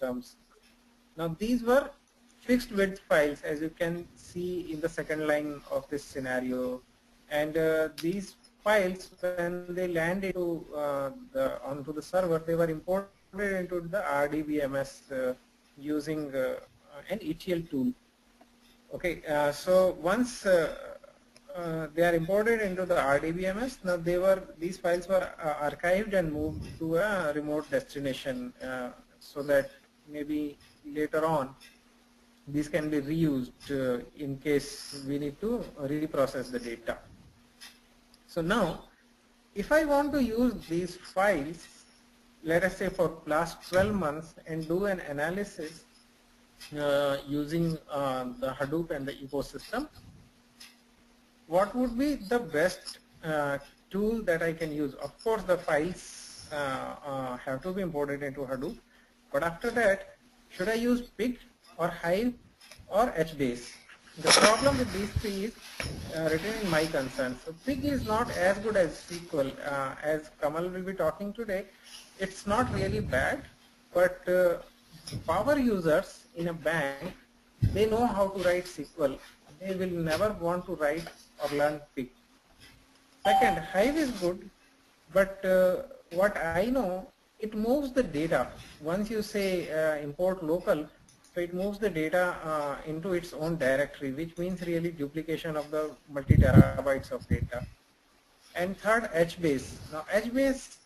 systems. Now these were fixed width files, as you can see in the second line of this scenario, and these files, when they land into onto the server, they were imported into the RDBMS using an ETL tool. Okay, so once they are imported into the RDBMS, now these files were archived and moved to a remote destination, so that maybe later on these can be reused in case we need to reprocess the data. So now, if I want to use these files, let us say for last 12 months, and do an analysis using the Hadoop and the ecosystem, what would be the best tool that I can use? Of course, the files have to be imported into Hadoop, but after that, should I use Pig or Hive or HBase? The problem with these three is written in my concern. So Pig is not as good as SQL. As Kamal will be talking today, it's not really bad, but power users in a bank, they know how to write SQL. They will never want to write or learn Pig. Second, Hive is good, but what I know, it moves the data. Once you say import local, so it moves the data into its own directory, which means really duplication of the multi-terabytes of data. And third, HBase. Now HBase,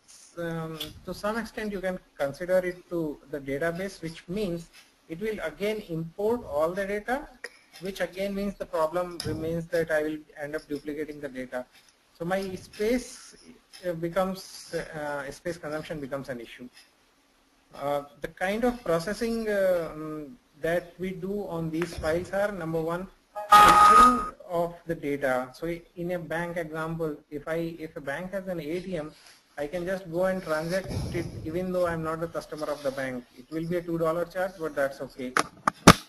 to some extent you can consider it to the database, which means it will again import all the data, which again means the problem remains that I will end up duplicating the data. So my space space consumption becomes an issue. The kind of processing that we do on these files are, number one, filtering of the data. So in a bank example, if a bank has an ATM, I can just go and transact it even though I'm not a customer of the bank. It will be a $2 charge, but that's okay.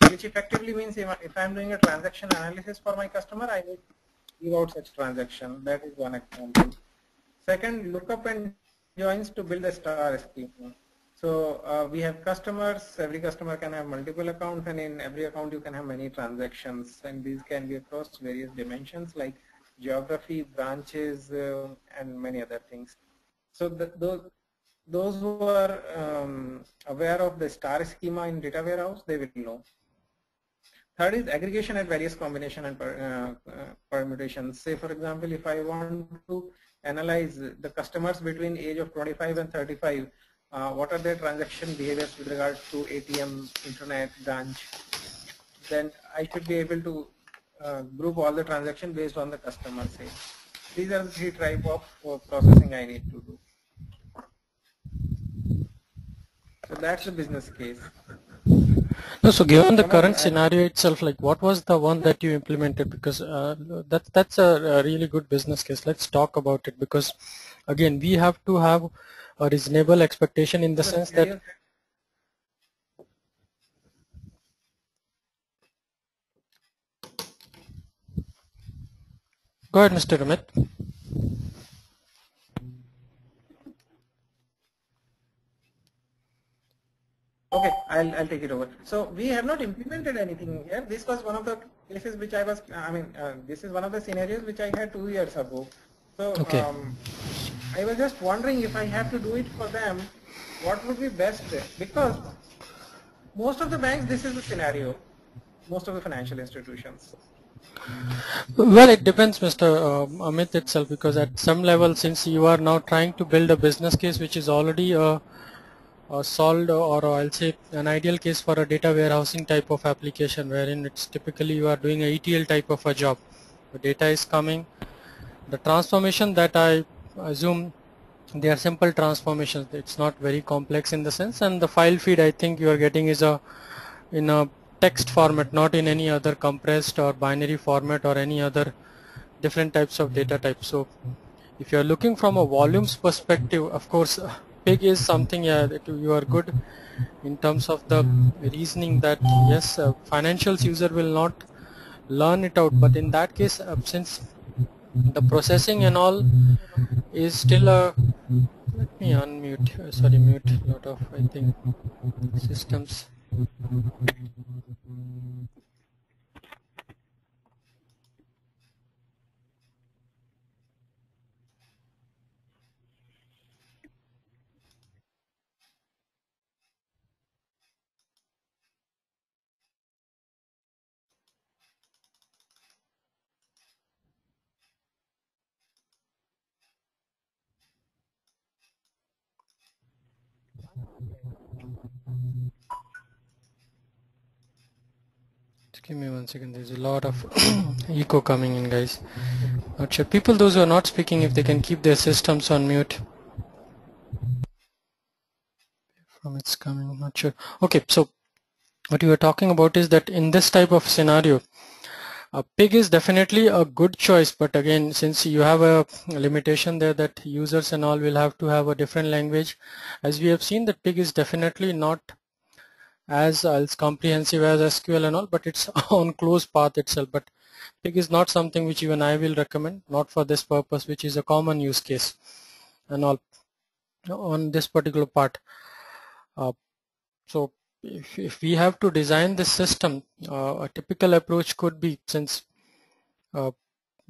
Which effectively means if I'm doing a transaction analysis for my customer, I need to give out such transaction. That is one example. Second, lookup and joins to build a star schema. So we have customers, every customer can have multiple accounts, and in every account you can have many transactions, and these can be across various dimensions like geography, branches, and many other things. So those who are aware of the star schema in data warehouse, they will know. Third is aggregation at various combination and permutations. Say for example, if I want to analyze the customers between age of 25 and 35, what are their transaction behaviors with regard to ATM, internet, branch, then I should be able to group all the transactions based on the customer say. These are the three types of processing I need to do. So that's the business case. No, so given the current scenario itself, like what was the one that you implemented? Because that's a really good business case. Let's talk about it, because again we have to have a reasonable expectation in the sense that. Go ahead, Mr. Amit. Okay, I'll take it over. So we have not implemented anything here. This was one of the cases which I was, this is one of the scenarios which I had 2 years ago. So okay. I was just wondering if I have to do it for them, what would be best? Because most of the banks, this is the scenario, most of the financial institutions. Well, it depends, Mr. Amit itself, because at some level, since you are now trying to build a business case which is already solved, or I'll say an ideal case for a data warehousing type of application, wherein it's typically you are doing a ETL type of a job. The data is coming. The transformation that I assume they are simple transformations. It's not very complex in the sense, and the file feed I think you are getting is in a text format, not in any other compressed or binary format or any other different types of data types. So if you are looking from a volumes perspective, of course Pig is something that you are good in terms of the reasoning that yes, financials user will not learn it out, but in that case since the processing and all is still me unmute, sorry, mute lot of, I think, systems. Just give me 1 second. There's a lot of echo coming in, guys. Not sure. People, those who are not speaking, if they can keep their systems on mute. From it's coming, not sure. Okay, so what you were talking about is that in this type of scenario, a pig is definitely a good choice, but again, since you have a limitation there that users and all will have to have a different language, as we have seen, that pig is definitely not as comprehensive as SQL and all, but it's on close path itself. But pig is not something which even I will recommend, not for this purpose, which is a common use case and all on this particular part. So if we have to design this system, a typical approach could be, since uh,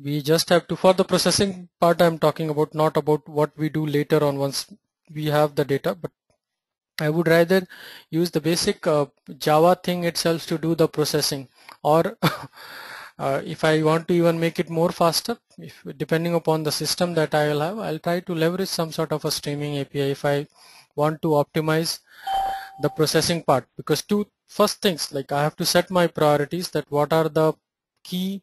we just have to, for the processing part I'm talking about, not about what we do later on once we have the data, but I would rather use the basic Java thing itself to do the processing, or if I want to even make it more faster, if depending upon the system that I will have, I'll try to leverage some sort of a streaming API if I want to optimize the processing part. Because two first things, like I have to set my priorities, that what are the key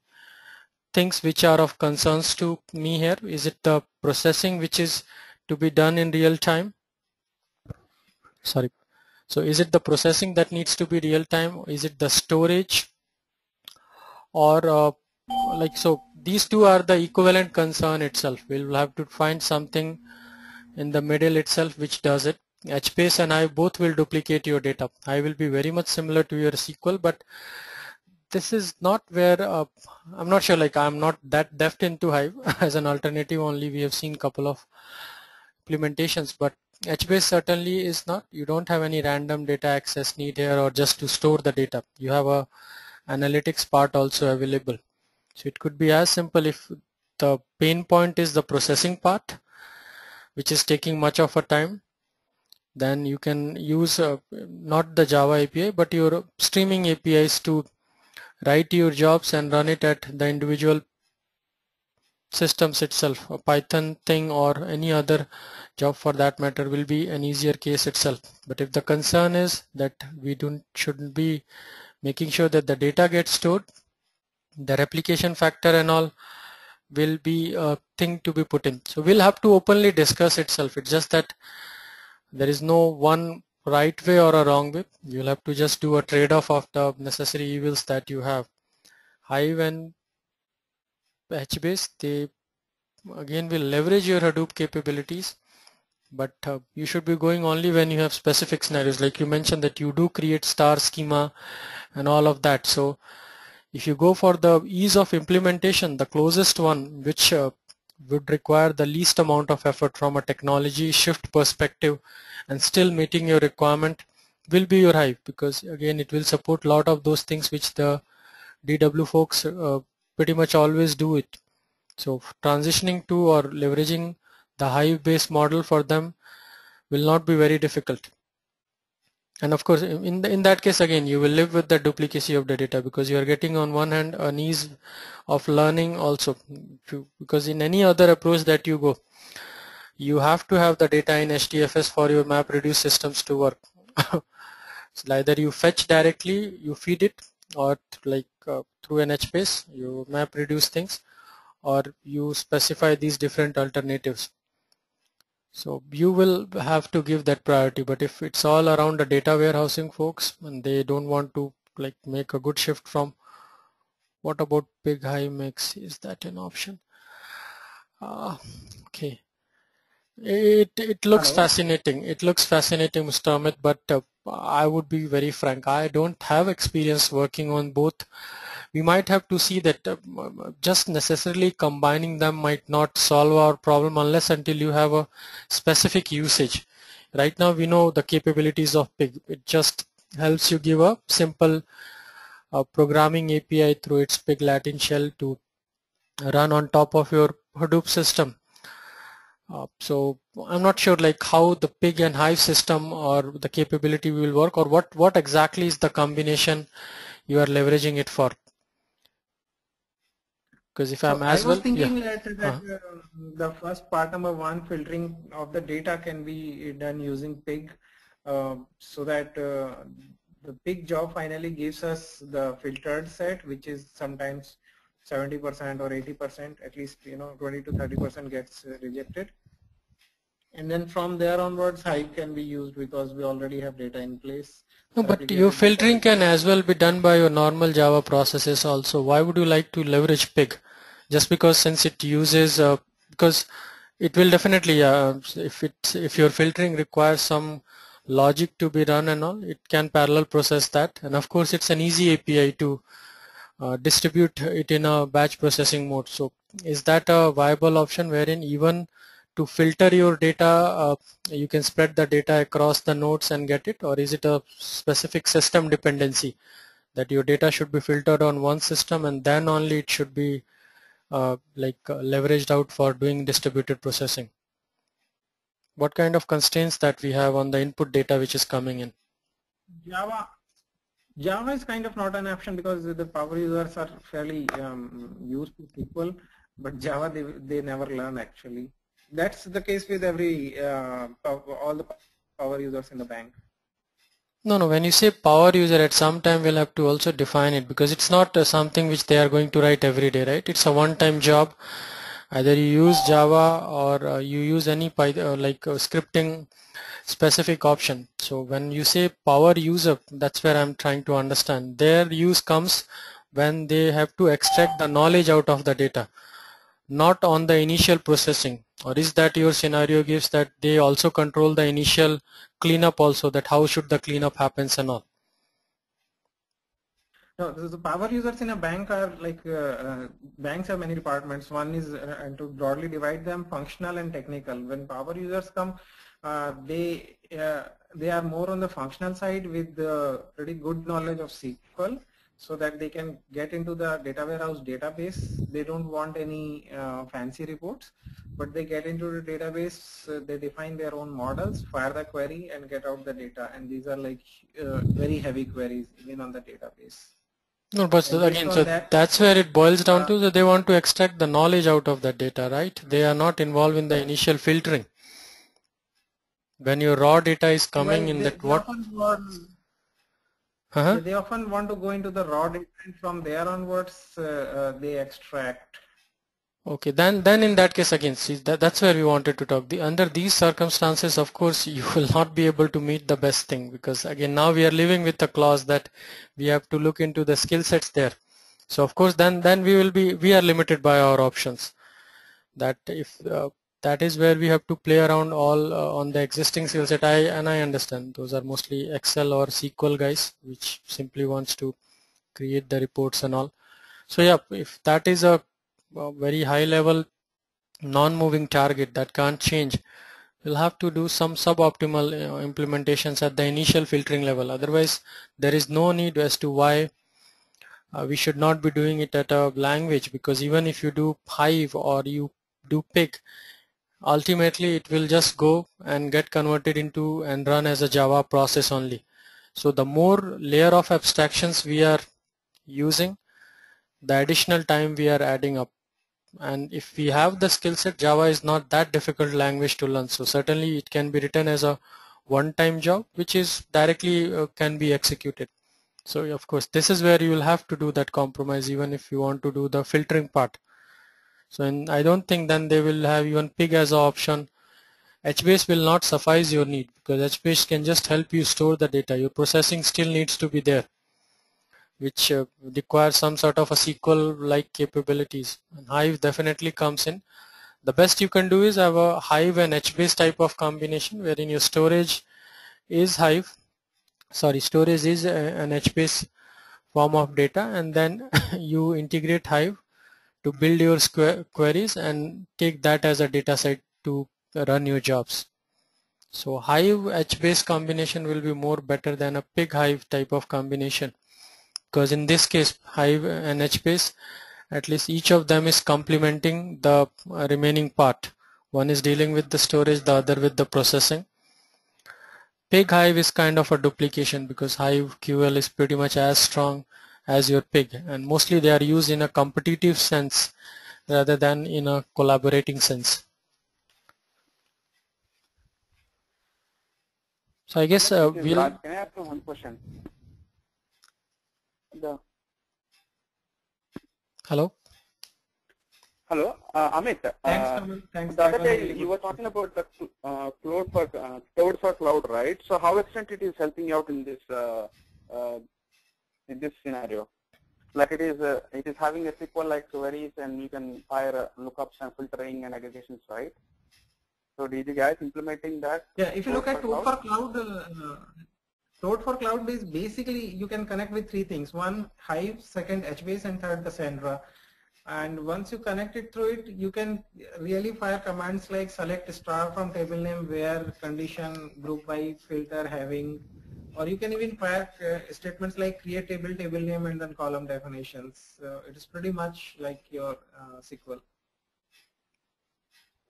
things which are of concerns to me here. Is it the processing which is to be done in real time? Sorry. So is it the processing that needs to be real time? Is it the storage? Or like, so these two are the equivalent concern itself. We'll have to find something in the middle itself which does it. HBase and I both will duplicate your data. I will be very much similar to your SQL, but this is not where I'm not sure, like I'm not that deft into Hive. As an alternative only, we have seen couple of implementations, but HBase certainly is not. You don't have any random data access need here or just to store the data. You have a analytics part also available. So it could be as simple, if the pain point is the processing part, which is taking much of a time, then you can use not the Java API but your streaming APIs to write your jobs and run it at the individual systems itself. A Python thing or any other job for that matter will be an easier case itself. But if the concern is that we shouldn't be making sure that the data gets stored, the replication factor and all will be a thing to be put in. So we'll have to openly discuss itself. It's just that there is no one right way or a wrong way. You'll have to just do a trade-off of the necessary evils that you have. Hive and HBase, they again will leverage your Hadoop capabilities, but you should be going only when you have specific scenarios, like you mentioned that you do create star schema and all of that. So if you go for the ease of implementation, the closest one which would require the least amount of effort from a technology shift perspective and still meeting your requirement will be your Hive, because again it will support a lot of those things which the DW folks pretty much always do it. So transitioning to or leveraging the Hive based model for them will not be very difficult. And of course, in that case, again, you will live with the duplicacy of the data, because you are getting on one hand an ease of learning also. Because in any other approach that you go, you have to have the data in HDFS for your map reduce systems to work. So either you fetch directly, you feed it, or like through an HBase, you map reduce things, or you specify these different alternatives. So you will have to give that priority. But if it's all around the data warehousing folks and they don't want to like make a good shift from, what about big high mix? Is that an option? Okay. It looks Hello. fascinating. It looks fascinating, Mr. Amit, but I would be very frank. I don't have experience working on both we might have to see that just necessarily combining them might not solve our problem unless until you have a specific usage. Right now we know the capabilities of Pig. It just helps you give a simple programming API through its Pig Latin shell to run on top of your Hadoop system. So I'm not sure like how the Pig and Hive system or the capability will work, or what exactly is the combination you are leveraging it for. Because if I'm So I as was well, yeah. thinking that the first part number one, filtering of the data, can be done using Pig, so that the Pig job finally gives us the filtered set, which is sometimes 70% or 80%, at least 20 to 30% gets rejected. And then from there onwards, Hive can be used because we already have data in place, No, the but your replicated data. filtering can as well be done by your normal Java processes also. Why would you like to leverage Pig? Just because since it uses, because it will definitely, if your filtering requires some logic to be run and all, it can parallel process that. And of course, it's an easy API to distribute it in a batch processing mode. So is that a viable option wherein even to filter your data, you can spread the data across the nodes and get it, or is it a specific system dependency that your data should be filtered on one system and then only it should be leveraged out for doing distributed processing? What kind of constraints that we have on the input data which is coming in? Java Java is kind of not an option because the power users are fairly used to SQL, but Java they never learn actually. That's the case with every all the power users in the bank. No, no, when you say power user, at some time we'll have to also define it, because it's not something which they are going to write every day, right? It's a one-time job. Either you use Java or you use any Python, scripting specific option. So when you say power user, that's where I'm trying to understand. Their use comes when they have to extract the knowledge out of the data, not on the initial processing. Or is that your scenario gives that they also control the initial cleanup also, that how should the cleanup happens and all? No, the power users in a bank are like banks have many departments. One is, and to broadly divide them, functional and technical. When power users come, they are more on the functional side with pretty good knowledge of SQL, so that they can get into the data warehouse database. They don't want any fancy reports, but they get into the database, they define their own models, fire the query and get out the data. And these are like very heavy queries even on the database. No, but And based again, on so that, that's where it boils down uh, to, that they want to extract the knowledge out of that data, right? They are not involved in the initial filtering. When your raw data is coming well, in, that they what? often want, Uh-huh. yeah, they often want to go into the raw data, and from there onwards, they extract. Okay, then in that case again, see that's where we wanted to talk. Under these circumstances, of course, you will not be able to meet the best thing, because again now we are living with a clause that we have to look into the skill sets there. So of course then we are limited by our options. That if that is where we have to play around all on the existing skill set. I understand those are mostly Excel or SQL guys, which simply wants to create the reports and all. So yeah, if that is a very high level non-moving target that can't change, we'll have to do some suboptimal implementations at the initial filtering level. Otherwise, there is no need as to why we should not be doing it at a language, because even if you do Hive or you do Pig, ultimately it will just go and get converted into and run as a Java process only. So the more layer of abstractions we are using, the additional time we are adding up. And if we have the skill set, Java is not that difficult language to learn. So certainly it can be written as a one-time job, which is directly can be executed. So of course, this is where you will have to do that compromise, even if you want to do the filtering part. So I don't think then they will have even Pig as an option. HBase will not suffice your need, because HBase can just help you store the data. Your processing still needs to be there, which requires some sort of a SQL-like capabilities. And Hive definitely comes in. The best you can do is have a Hive and HBase type of combination, wherein your storage is Hive. Sorry, storage is an HBase form of data, and then you integrate Hive to build your queries and take that as a data set to run your jobs. So Hive HBase combination will be more better than a pig Hive type of combination, because in this case Hive and HBase, at least each of them is complementing the remaining part. One is dealing with the storage, the other with the processing. Pig Hive is kind of a duplication because Hive QL is pretty much as strong as your pig, and mostly they are used in a competitive sense rather than in a collaborating sense. So I guess we'll... Can I ask you one question? Hello? Hello, Amit. Thanks, Kamal. Thanks. The That other was day really you good. were talking about the cloud for cloud, right? So how extent it is helping you out in this scenario? Like it is having a SQL like queries, and you can fire lookups and filtering and aggregations, right? So did you guys implementing that? Yeah, if you look at Toad for Cloud is basically you can connect with three things. One, Hive, second, HBase, and third, Cassandra. And once you connect it through it, you can really fire commands like select star from table name, where, condition, group by, filter, having, or you can even fire statements like create table, table name, and then column definitions. So it is pretty much like your SQL.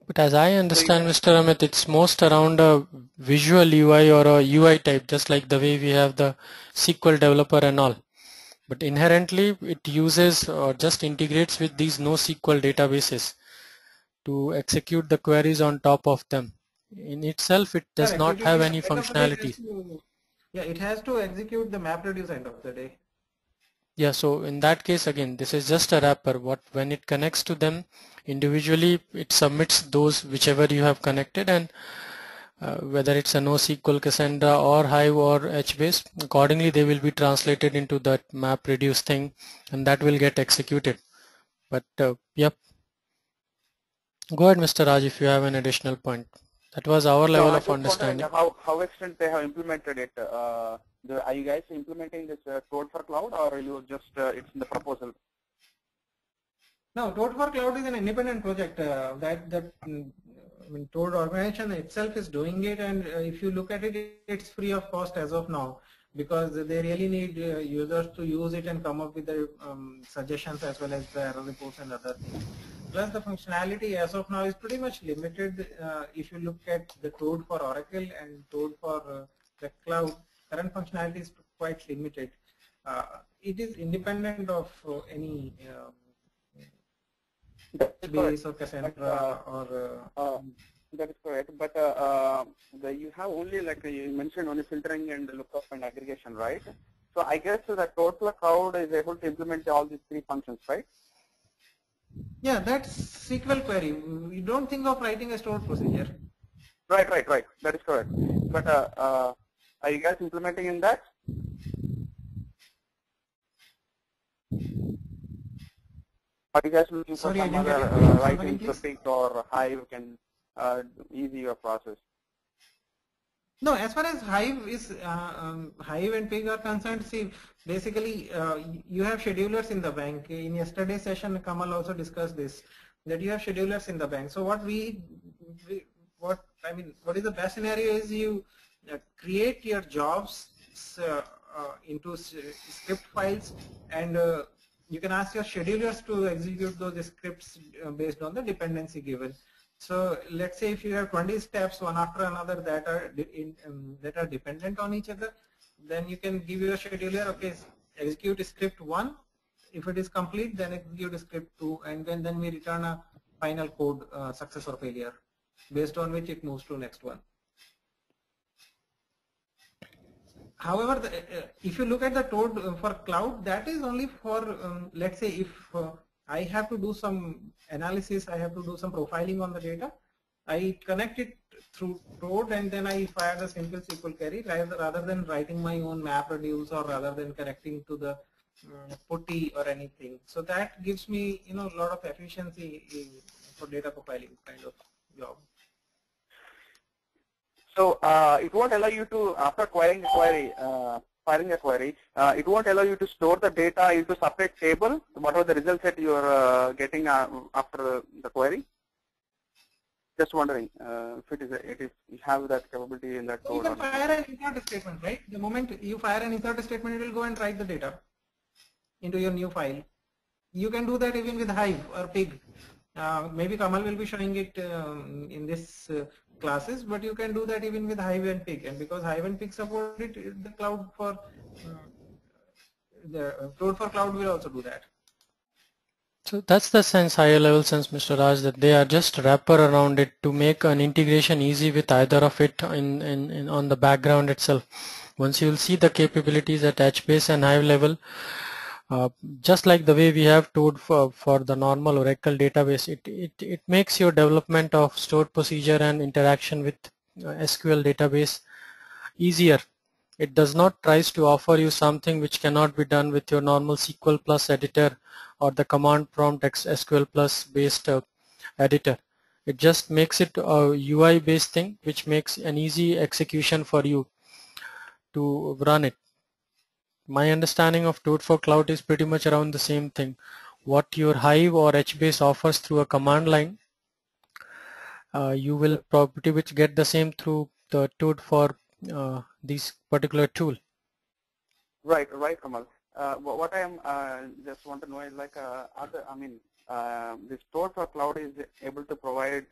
But as I understand, Mr. Amit, it's most around a visual UI or a UI type, just like the way we have the SQL developer and all. But inherently, it uses or just integrates with these NoSQL databases to execute the queries on top of them. In itself, it does Correct. not have any End of the day, functionality. it has to execute the MapReduce end of the day. Yeah, so in that case, again, this is just a wrapper. When it connects to them individually, it submits those whichever you have connected, and whether it's a NoSQL, Cassandra, or Hive or HBase, accordingly they will be translated into that MapReduce thing, and that will get executed. But yep, go ahead, Mr. Raj, if you have an additional point. That was our No, level I of just wondering understanding. how extent they have implemented it. Are you guys implementing this code for cloud, or you just it's in the proposal? No, Toad for Cloud is an independent project I mean, Toad organization itself is doing it, and if you look at it, it's free of cost as of now, because they really need users to use it and come up with their suggestions as well as the error reports and other things. Plus the functionality as of now is pretty much limited. If you look at the Toad for Oracle and Toad for the cloud, current functionality is quite limited. It is independent of any base or Cassandra that is correct, but you have only, like you mentioned, only filtering and lookup and aggregation, right? So I guess the total cloud is able to implement all these three functions, right? Yeah, that's SQL query. We don't think of writing a stored procedure. Right. That is correct. But are you guys implementing in that? Are you guys looking for Sorry, I some didn't get other your question. Come writing again, please. scripting or Hive can ease your process? No, as far as Hive Hive and Pig are concerned, see, basically you have schedulers in the bank. In yesterday's session, Kamal also discussed this, that you have schedulers in the bank. So what what is the best scenario is you create your jobs into script files, and you can ask your schedulers to execute those scripts based on the dependency given. So let's say if you have 20 steps one after another that are dependent on each other, then you can give your scheduler, okay, execute script 1. If it is complete, then execute script 2, and then we return a final code success or failure, based on which it moves to next one. However, if you look at the Toad for cloud, that is only for, let's say if I have to do some analysis, I have to do some profiling on the data, I connect it through Toad and then I fire the simple SQL query rather than writing my own MapReduce, or rather than connecting to the putty or anything. So that gives me, a lot of efficiency for data profiling kind of job. So it won't allow you to, after querying the query, firing a query, it won't allow you to store the data into separate table, whatever the results that you are getting after the query. Just wondering if it is you have that capability in that You code. can fire an insert statement, right? The moment you fire an insert statement, it will go and write the data into your new file. You can do that even with Hive or Pig. Maybe Kamal will be showing it in this classes, but you can do that even with Hive and Pig. And because Hive and Pig support it, the cloud for cloud will also do that. So that's the sense, higher level sense, Mr. Raj, that they are just wrapper around it to make an integration easy with either of it in on the background itself. Once you will see the capabilities at HBase and Hive level, just like the way we have told for the normal Oracle database, it makes your development of stored procedure and interaction with SQL database easier. It does not tries to offer you something which cannot be done with your normal SQL plus editor or the command prompt SQL plus based editor. It just makes it a UI based thing which makes an easy execution for you to run it. My understanding of Toad for Cloud is pretty much around the same thing. What your Hive or HBase offers through a command line, you will probably get the same through the Toad for this particular tool. Right, Kamal. What I am just want to know is like this Toad for Cloud is able to provide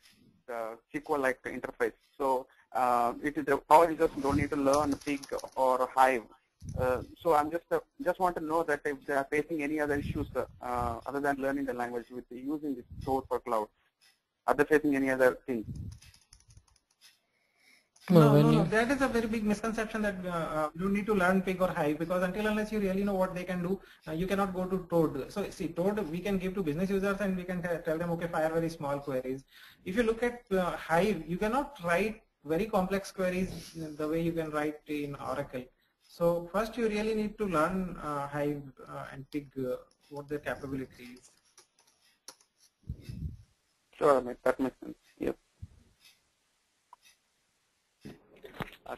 SQL-like interface. So it is how you just don't need to learn Pig or Hive. So I'm just want to know that if they are facing any other issues other than learning the language with using this Toad for Cloud. Are they facing any other things? No. That is a very big misconception that you don't need to learn Pig or Hive, because until unless you really know what they can do, you cannot go to Toad. So see, Toad we can give to business users and we can tell them, okay, fire very small queries. If you look at Hive, you cannot write very complex queries the way you can write in Oracle. So first you really need to learn Hive and Pig, what their capability is. Sure, that makes sense. Yep.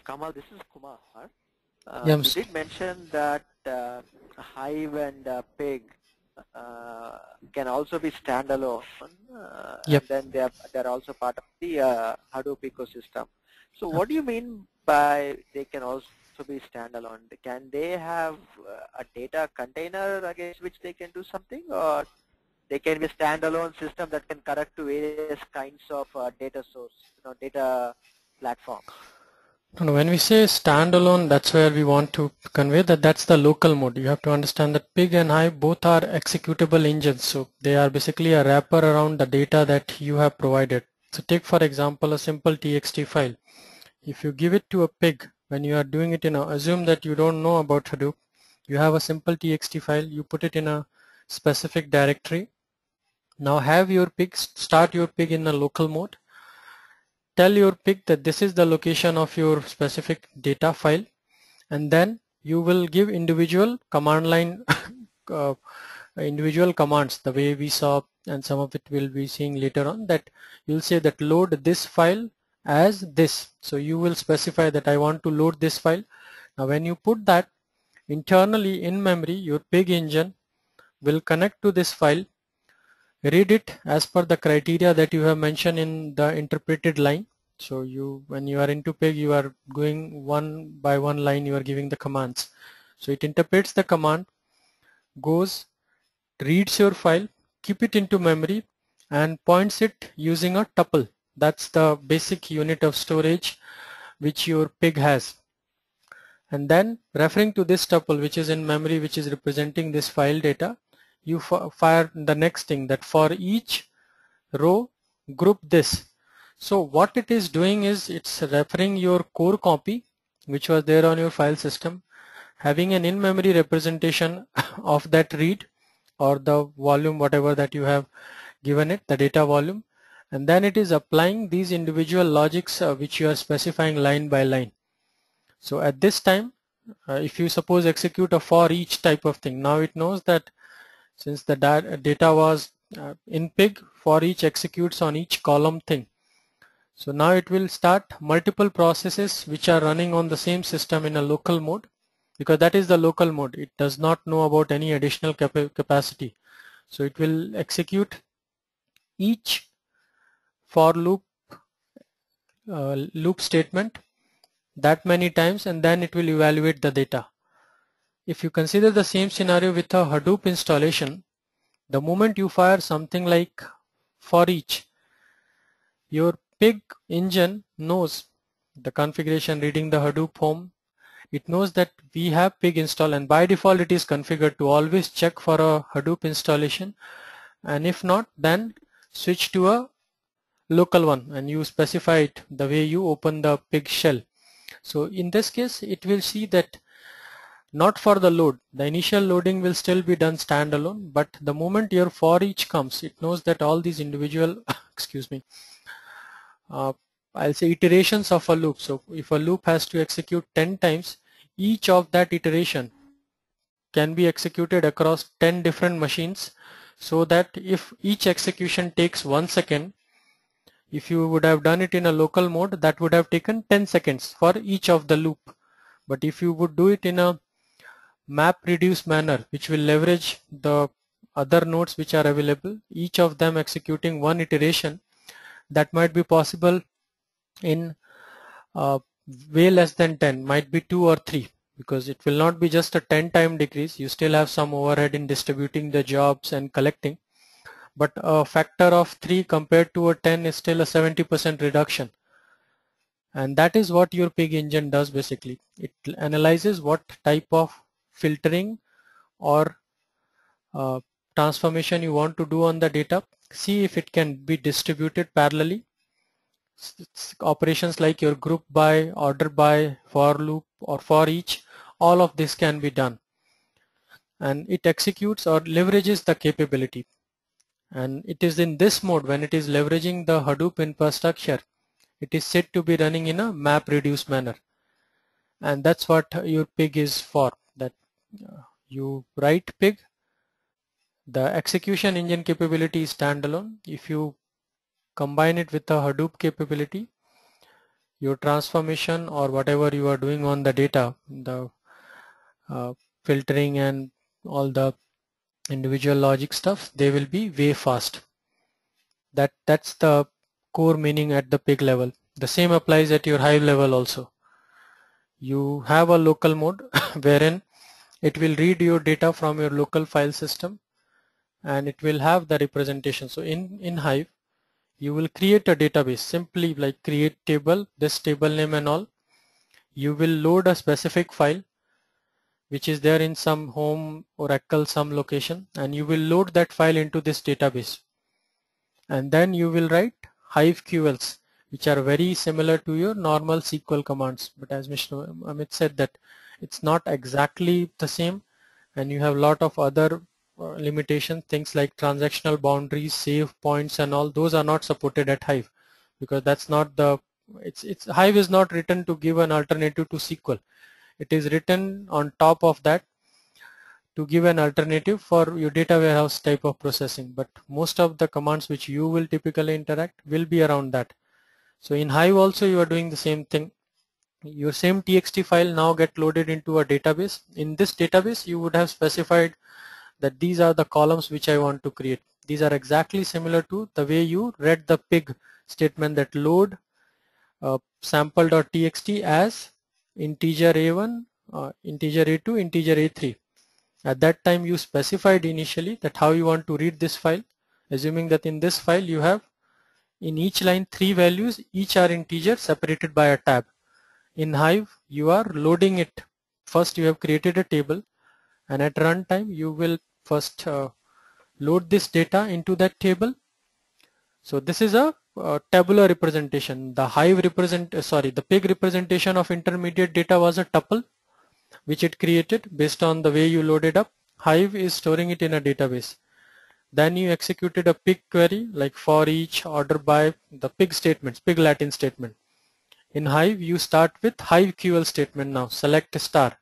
Kamal, this is Kumar. Yeah, you did mention that Hive and Pig can also be standalone, yep. and then they're also part of the Hadoop ecosystem. So what do you mean by they can also be standalone? Can they have a data container against which they can do something, or they can be a standalone system that can connect to various kinds of data source, data platforms? No, when we say standalone, that's where we want to convey that that's the local mode. You have to understand that Pig and Hive both are executable engines. So they are basically a wrapper around the data that you have provided. So take for example a simple TXT file. If you give it to a Pig, when you are doing it assume that you don't know about Hadoop, you have a simple TXT file, you put it in a specific directory. Now have your Pig, start your Pig in a local mode. Tell your Pig that this is the location of your specific data file, and then you will give individual command line individual commands the way we saw, and some of it we'll be seeing later on, that you'll say that load this file as this. So you will specify that I want to load this file. Now when you put that internally in memory, your Pig engine will connect to this file, read it as per the criteria that you have mentioned in the interpreted line. So when you are into Pig, you are going one by one line, you are giving the commands. So it interprets the command, goes, reads your file, keep it into memory, and points it using a tuple. That's the basic unit of storage which your Pig has. And then referring to this tuple which is in memory, which is representing this file data, you fire the next thing, that for each row group this. So what it is doing is it's referring your core copy which was there on your file system, having an in-memory representation of that read or the volume, whatever that you have given it, the data volume, and then it is applying these individual logics which you are specifying line by line. So at this time, if you suppose execute a for each type of thing, now it knows that since the data was in Pig, for each executes on each column thing. So now it will start multiple processes which are running on the same system in a local mode, because that is the local mode. It does not know about any additional capacity. So it will execute each for loop statement that many times, and then it will evaluate the data. If you consider the same scenario with a Hadoop installation, the moment you fire something like for each, your pig engine knows the configuration reading the Hadoop home. It knows that we have pig install, and by default it is configured to always check for a Hadoop installation, and if not, then switch to a local one and you specify it the way you open the pig shell. So in this case it will see that not for the load, the initial loading will still be done standalone, but the moment your for each comes, it knows that all these individual excuse me, I'll say iterations of a loop. So if a loop has to execute 10 times, each of that iteration can be executed across 10 different machines, so that if each execution takes 1 second, if you would have done it in a local mode, that would have taken 10 seconds for each of the loop. But if you would do it in a map reduced manner, which will leverage the other nodes which are available, each of them executing one iteration, that might be possible in way less than 10, might be 2 or 3, because it will not be just a 10 time decrease. You still have some overhead in distributing the jobs and collecting, but a factor of 3 compared to a 10 is still a 70% reduction. And that is what your pig engine does basically. It analyzes what type of filtering or transformation you want to do on the data, see if it can be distributed parallelly. Operations like your group by, order by, for loop or for each, all of this can be done, and it executes or leverages the capability. And it is in this mode, when it is leveraging the Hadoop infrastructure, it is said to be running in a map reduced manner. And that's what your pig is for, that you write pig, the execution engine capability is standalone. If you combine it with the Hadoop capability, your transformation or whatever you are doing on the data, the filtering and all the individual logic stuff, they will be way fast. That's the core meaning at the pig level. The same applies at your Hive level also. You have a local mode wherein it will read your data from your local file system and it will have the representation. So in Hive, you will create a database, simply like create table, this table name and all. You will load a specific file which is there in some home Oracle some location, and you will load that file into this database. And then you will write Hive QLs, which are very similar to your normal SQL commands. But as Mr. Amit said, that it's not exactly the same, and you have a lot of other limitations, things like transactional boundaries, save points and all. Those are not supported at Hive, because that's not the, Hive is not written to give an alternative to SQL. It is written on top of that to give an alternative for your data warehouse type of processing, but most of the commands which you will typically interact will be around that. So in Hive also you are doing the same thing. Your same txt file now get loaded into a database. In this database you would have specified that these are the columns which I want to create. These are exactly similar to the way you read the pig statement, that load sample.txt as integer a1, integer a2, integer a3. At that time you specified initially that how you want to read this file, assuming that in this file you have in each line 3 values, each are integer separated by a tab. In Hive you are loading it. First you have created a table, and at runtime you will first load this data into that table. So this is a tabular representation. The Hive the pig representation of intermediate data was a tuple which it created based on the way you loaded up. Hive is storing it in a database. Then you executed a pig query like for each, order by, the pig statements, pig Latin statement. In Hive you start with Hive QL statement now, select star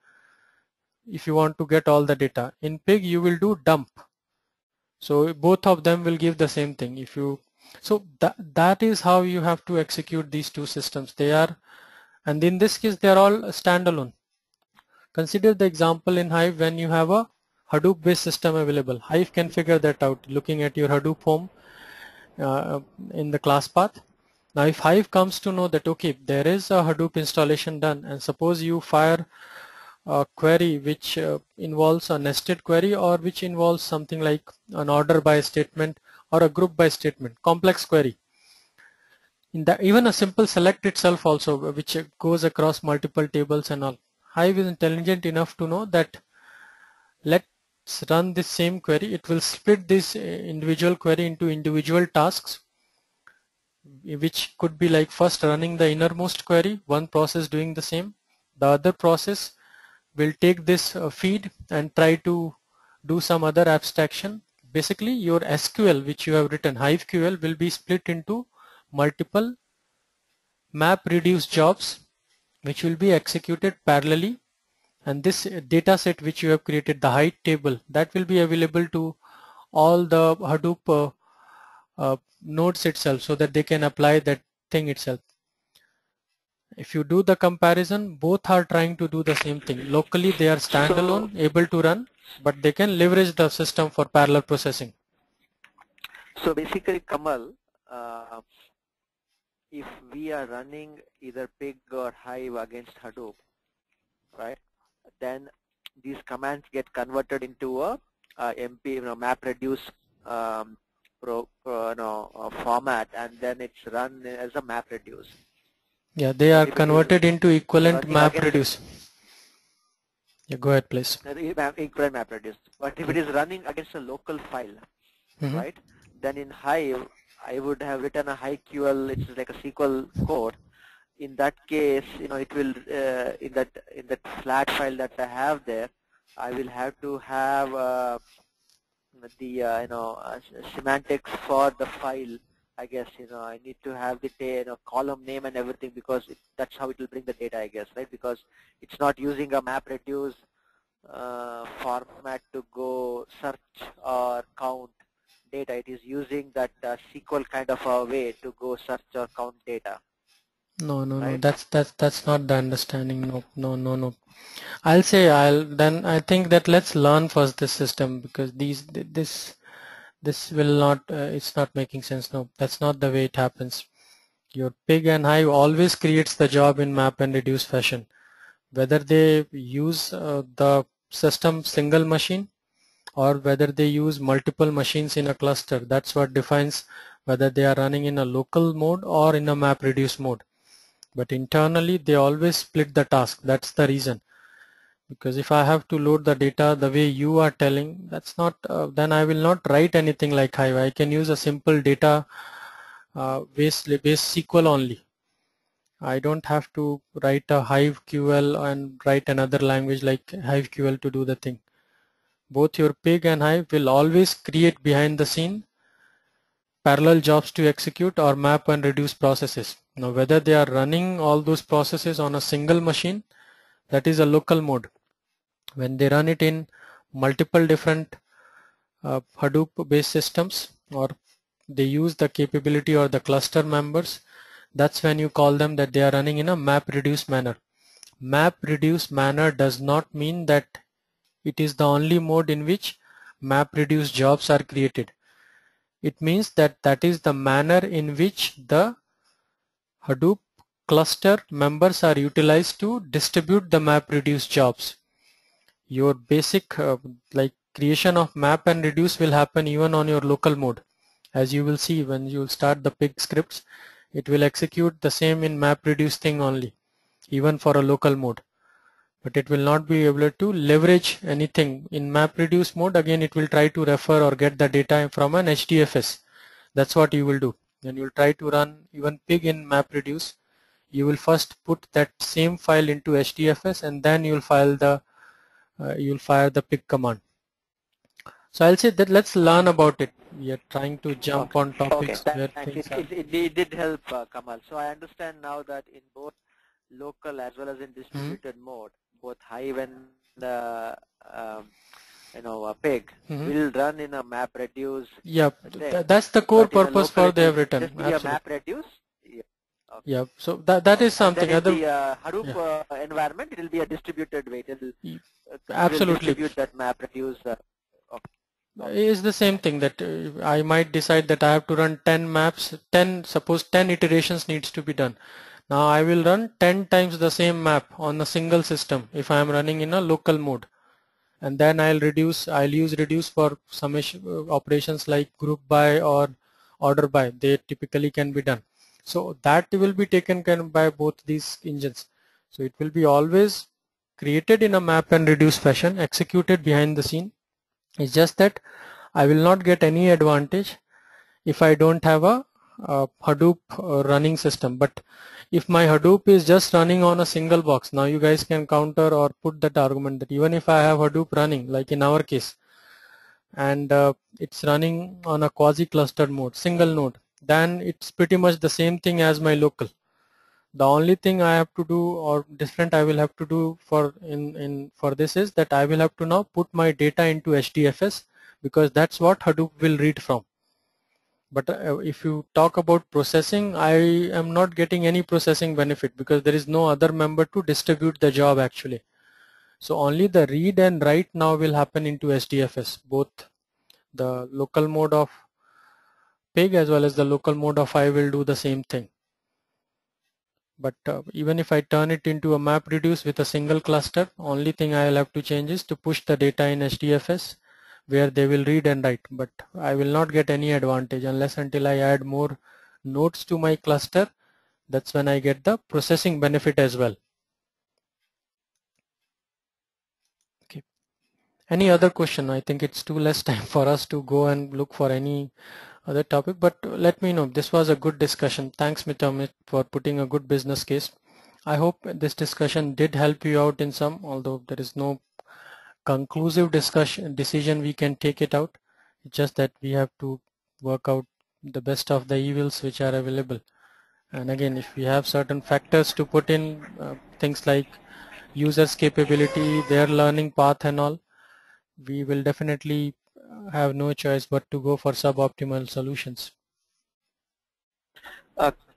if you want to get all the data. In pig you will do dump. So both of them will give the same thing. If you, so that is how you have to execute these two systems. They are, and in this case they are all standalone. Consider the example in Hive when you have a Hadoop based system available. Hive can figure that out looking at your Hadoop home in the class path. Now if Hive comes to know that okay, there is a Hadoop installation done, and suppose you fire a query which involves a nested query, or which involves something like an order by statement or a group by statement, complex query. In that, even a simple select itself also, which goes across multiple tables and all. Hive is intelligent enough to know that let's run this same query. It will split this individual query into individual tasks, which could be like first running the innermost query, one process doing the same. The other process will take this feed and try to do some other abstraction. Basically, your SQL which you have written, HiveQL, will be split into multiple map reduce jobs which will be executed parallelly, and this data set which you have created, the height table, that will be available to all the Hadoop nodes itself, so that they can apply that thing itself. If you do the comparison, both are trying to do the same thing. Locally they are standalone, able to run, but they can leverage the system for parallel processing. So basically, Kamal, if we are running either Pig or Hive against Hadoop, right, then these commands get converted into a MP, MapReduce format, and then it's run as a MapReduce. Yeah, they are converted into equivalent MapReduce. Yeah, go ahead, please. Equivalent MapReduce. But if it is running against a local file, right, then in Hive, I would have written a HiveQL, it's like a SQL code. In that case, it will in that flat file that I have there, I will have to have the semantics for the file. I guess I need to have the column name and everything, because that's how it will bring the data, I guess, right? Because it's not using a MapReduce format to go search or count data. It is using that SQL kind of a way to go search or count data. No, that's not the understanding. No. I'll say I think that let's learn first this system, because this will not, it's not making sense. No, that's not the way it happens. Your Pig and Hive always creates the job in map and reduce fashion. Whether they use the system single machine, or whether they use multiple machines in a cluster, that's what defines whether they are running in a local mode or in a map reduce mode. But internally they always split the task. That's the reason. Because if I have to load the data the way you are telling, that's not, then I will not write anything like Hive. I can use a simple data base SQL only. I don't have to write a HiveQL and write another language like HiveQL to do the thing. Both your Pig and Hive will always create behind the scene parallel jobs to execute or map and reduce processes. Now whether they are running all those processes on a single machine, that is a local mode. When they run it in multiple different Hadoop based systems, or they use the capability or the cluster members, that's when you call them that they are running in a map reduce manner. Map reduce manner does not mean that it is the only mode in which map reduce jobs are created. It means that that is the manner in which the Hadoop cluster members are utilized to distribute the map reduce jobs. Your basic like creation of map and reduce will happen even on your local mode. As you will see when you start the Pig scripts, it will execute the same in map reduce thing only, even for a local mode. But it will not be able to leverage anything. In map reduce mode, again it will try to refer or get the data from an HDFS. That's what you will do. When you will try to run even Pig in map reduce, you will first put that same file into HDFS, and then you will file the you will fire the Pig command. So I'll say that let's learn about it. We are trying to jump on topics where things are. It did help, Kamal. So I understand now that in both local as well as in distributed mode, both Hive and Pig will run in a map reduce. Yeah, that's the core purpose for they have written. Just be a map reduce. Yeah. Okay. Yeah, so that is And then something in other. the Hadoop Yeah, environment, it will be a distributed way. It will absolutely. distribute that map, reduce. Okay. Okay. Is the same thing that I might decide that I have to run 10 maps, 10, suppose 10 iterations needs to be done. Now I will run 10 times the same map on a single system if I am running in a local mode. And then I'll use reduce for summation operations like group by or order by. They typically can be done. So that will be taken care by both these engines. So it will be always created in a map and reduce fashion, executed behind the scene. It's just that I will not get any advantage if I don't have a Hadoop running system. But if my Hadoop is just running on a single box, now you guys can counter or put that argument that even if I have Hadoop running, like in our case, and it's running on a quasi-clustered mode, single node, then it's pretty much the same thing as my local. The only thing I have to do or different I will have to do for this is that I will have to now put my data into HDFS, because that's what Hadoop will read from. But if you talk about processing, I am not getting any processing benefit because there is no other member to distribute the job actually. So only the read and write now will happen into HDFS, both the local mode of pig as well as the local mode of I will do the same thing. But even if I turn it into a map reduce with a single cluster, only thing I will have to change is to push the data in HDFS where they will read and write. But I will not get any advantage unless until I add more nodes to my cluster. That's when I get the processing benefit as well. Okay. Any other question? I think it's too less time for us to go and look for any other topic, but let me know. This was a good discussion. Thanks, Mr. Amit, for putting a good business case. I hope this discussion did help you out in some, although there is no conclusive decision we can take it out. It's just that we have to work out the best of the evils which are available. And again, if we have certain factors to put in, things like users capability, their learning path and all, we will definitely have no choice but to go for suboptimal solutions.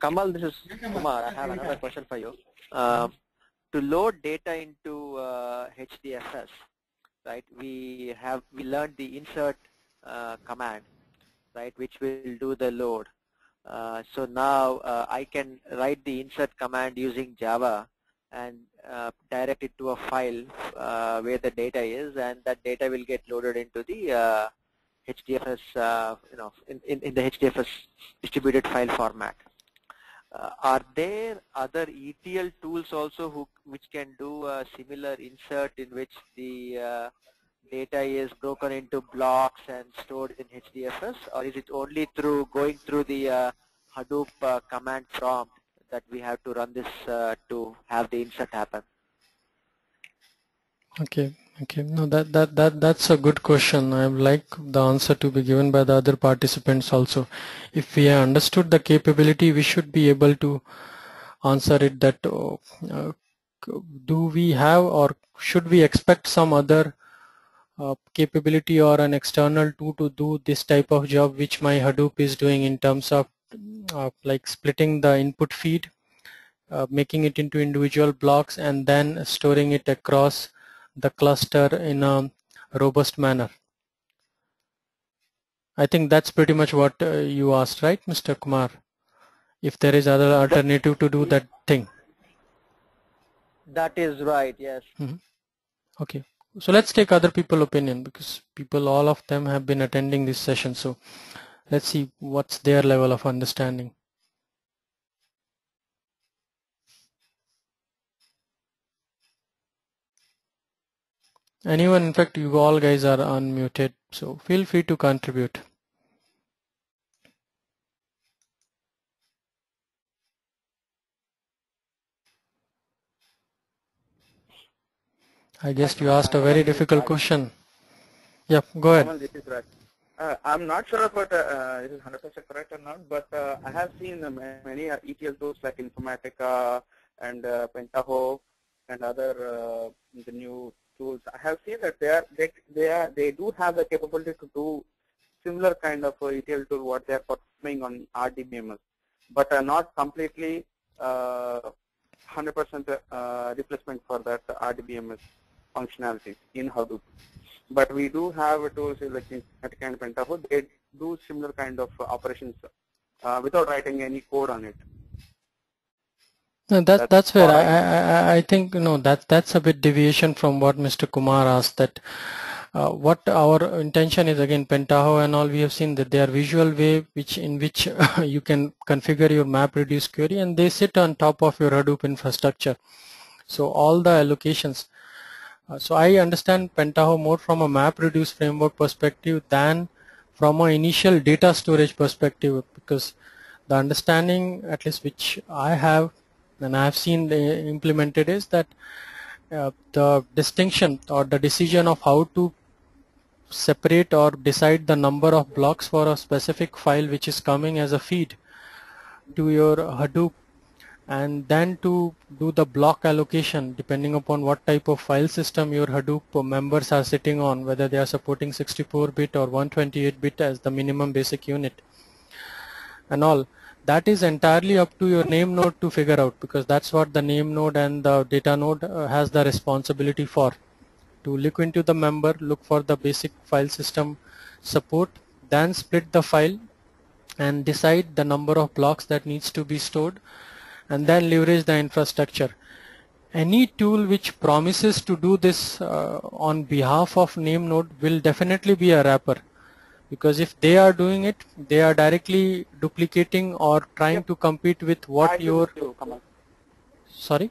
Kamal, this is Kumar. I have another question for you. To load data into HDFS, right? We learned the insert command, right, which will do the load. So now I can write the insert command using Java and direct it to a file where the data is, and that data will get loaded into the HDFS, in the HDFS distributed file format. Are there other ETL tools also which can do a similar insert in which the data is broken into blocks and stored in HDFS, or is it only through going through the Hadoop command prompt that we have to run this to have the insert happen? Okay. No, that's a good question. I would like the answer to be given by the other participants also. If we have understood the capability, we should be able to answer it that do we have or should we expect some other capability or an external tool to do this type of job which my Hadoop is doing in terms of like splitting the input feed, making it into individual blocks and then storing it across the cluster in a robust manner. I think that's pretty much what you asked, right, Mr. Kumar? If there is other alternative to do that thing. That is right, yes. Mm-hmm. Okay, so let's take other people opinion, because all of them have been attending this session, so let's see what's their level of understanding. Anyone? In fact, you all guys are unmuted, so feel free to contribute. I guess you asked a very difficult question. Yep, go ahead. Kamal, this is Raj. I'm not sure about this is 100% correct or not, but I have seen many ETL tools like Informatica and Pentaho and other the new tools. I have seen that they do have the capability to do similar kind of ETL tool what they are performing on RDBMS, but not completely 100% replacement for that RDBMS functionality in Hadoop. But we do have tools like Informatica and Pentaho. They do similar kind of operations without writing any code on it. No, that's where what I know. I think that's a bit deviation from what Mr. Kumar asked. That what our intention is, again, Pentaho and all, we have seen that they are visual way in which you can configure your map reduce query, and they sit on top of your Hadoop infrastructure. So all the allocations. So I understand Pentaho more from a map reduce framework perspective than from an initial data storage perspective, because the understanding, at least which I have and I have seen implemented, is that the distinction or the decision of how to separate or decide the number of blocks for a specific file which is coming as a feed to your Hadoop, and then to do the block allocation depending upon what type of file system your Hadoop members are sitting on, whether they are supporting 64-bit or 128-bit as the minimum basic unit and all. That is entirely up to your name node to figure out, because that's what the name node and the data node has the responsibility for, to look into the member, look for the basic file system support, then split the file and decide the number of blocks that needs to be stored, and then leverage the infrastructure. Any tool which promises to do this on behalf of name node will definitely be a wrapper, because if they are doing it, they are directly duplicating or trying Yep. to compete with I what agree your... with you, Kamal. Sorry?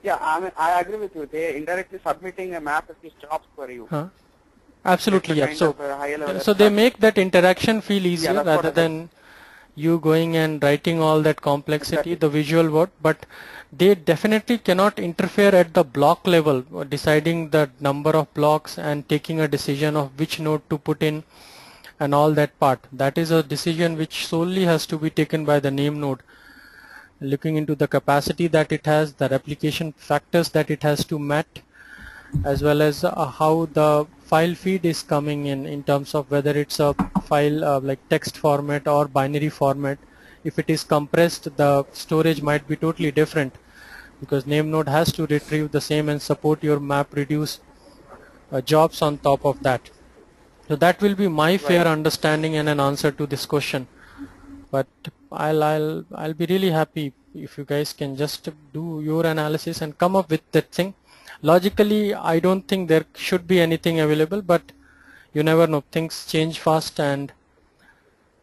Yeah, I agree with you. They indirectly submitting a map of these jobs for you. Huh? It's Absolutely, a yeah. kind of a higher level So they abstraction. make that interaction feel Yeah, easier that's what rather I said. than you going and writing all that complexity, Exactly. the visual word, but they definitely cannot interfere at the block level, deciding the number of blocks and taking a decision of which node to put in and all that part. That is a decision which solely has to be taken by the name node, looking into the capacity that it has, the replication factors that it has to met, as well as how the file feed is coming in terms of whether it's a file like text format or binary format. If it is compressed, the storage might be totally different, because name node has to retrieve the same and support your map reduce jobs on top of that. So that will be my fair Right. understanding and an answer to this question. But I'll be really happy if you guys can just do your analysis and come up with that thing. Logically, I don't think there should be anything available, but you never know, things change fast, and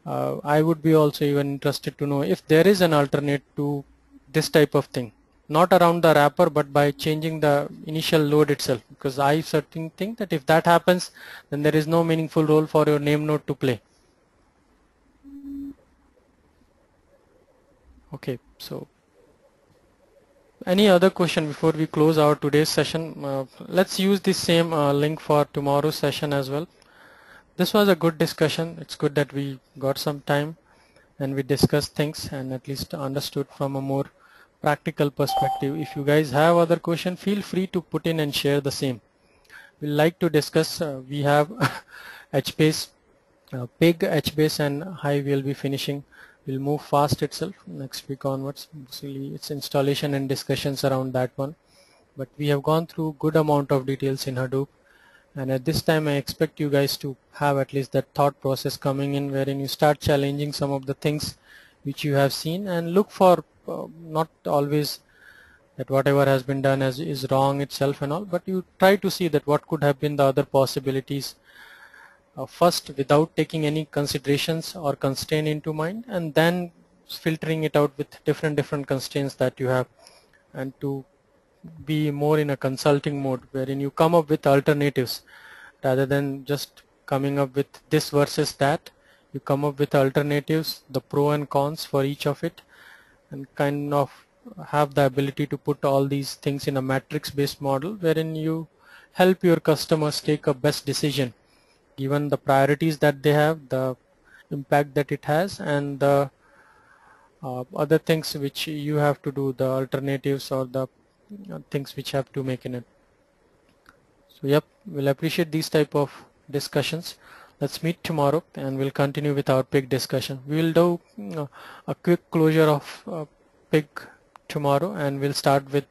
I would be also even interested to know if there is an alternate to this type of thing, not around the wrapper but by changing the initial load itself, because I certainly think that if that happens, then there is no meaningful role for your name node to play. Okay, so any other question before we close our today's session? Let's use this same link for tomorrow's session as well. This was a good discussion. It's good that we got some time and we discussed things and at least understood from a more practical perspective. If you guys have other questions, feel free to put in and share the same. We'll like to discuss. We have HBase, big HBase and high will be finishing. We'll move fast itself next week onwards. Basically, it's installation and discussions around that one. But we have gone through good amount of details in Hadoop. And at this time, I expect you guys to have at least that thought process coming in, wherein you start challenging some of the things which you have seen and look for not always that whatever has been done is wrong itself and all, but you try to see that what could have been the other possibilities first without taking any considerations or constraint into mind, and then filtering it out with different constraints that you have, and to be more in a consulting mode wherein you come up with alternatives rather than just coming up with this versus that. You come up with alternatives, the pro and cons for each of it, and kind of have the ability to put all these things in a matrix based model wherein you help your customers take a best decision given the priorities that they have, the impact that it has, and the other things which you have to do, the alternatives or the things which have to make in it. So yep, we'll appreciate these type of discussions. let's meet tomorrow and we'll continue with our pig discussion. We will do a quick closure of pig tomorrow, and we'll start with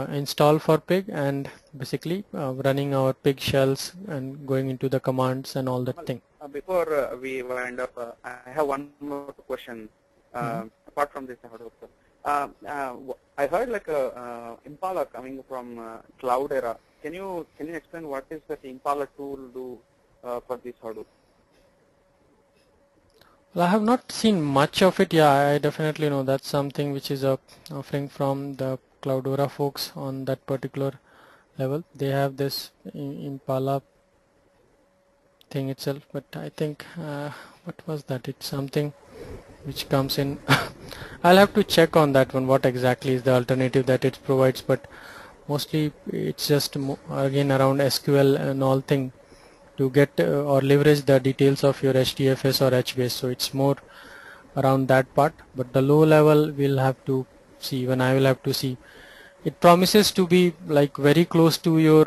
install for pig and basically running our pig shells and going into the commands and all that thing. Before we wind up, I have one more question. Apart from this Hadoop, I heard like a Impala coming from Cloudera. Can you explain what is that Impala tool do for this Hadoop? Well, I have not seen much of it. Yeah, I definitely know that's something which is a offering from the Cloudera folks on that particular level. They have this Impala thing itself, but I think what was that? It's something which comes in. I'll have to check on that one, what exactly is the alternative that it provides, but mostly it's just again around SQL and all thing to get or leverage the details of your HDFS or HBase. So it's more around that part, but the low level we'll have to see. Even I will have to see. It promises to be like very close to your,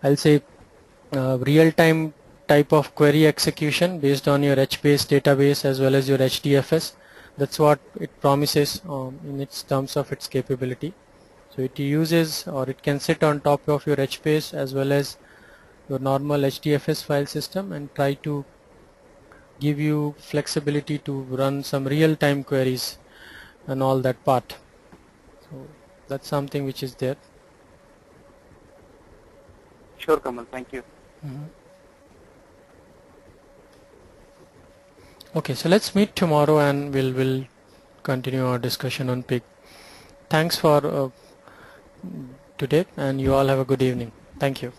I'll say, real-time type of query execution based on your HBase database as well as your HDFS. That's what it promises in its terms of its capability. So it uses, or it can sit on top of your HBase as well as your normal HDFS file system and try to give you flexibility to run some real-time queries and all that part. So that's something which is there. Sure, Kamal. Thank you. Okay, so let's meet tomorrow and we'll continue our discussion on pig. Thanks for today, and you all have a good evening. Thank you.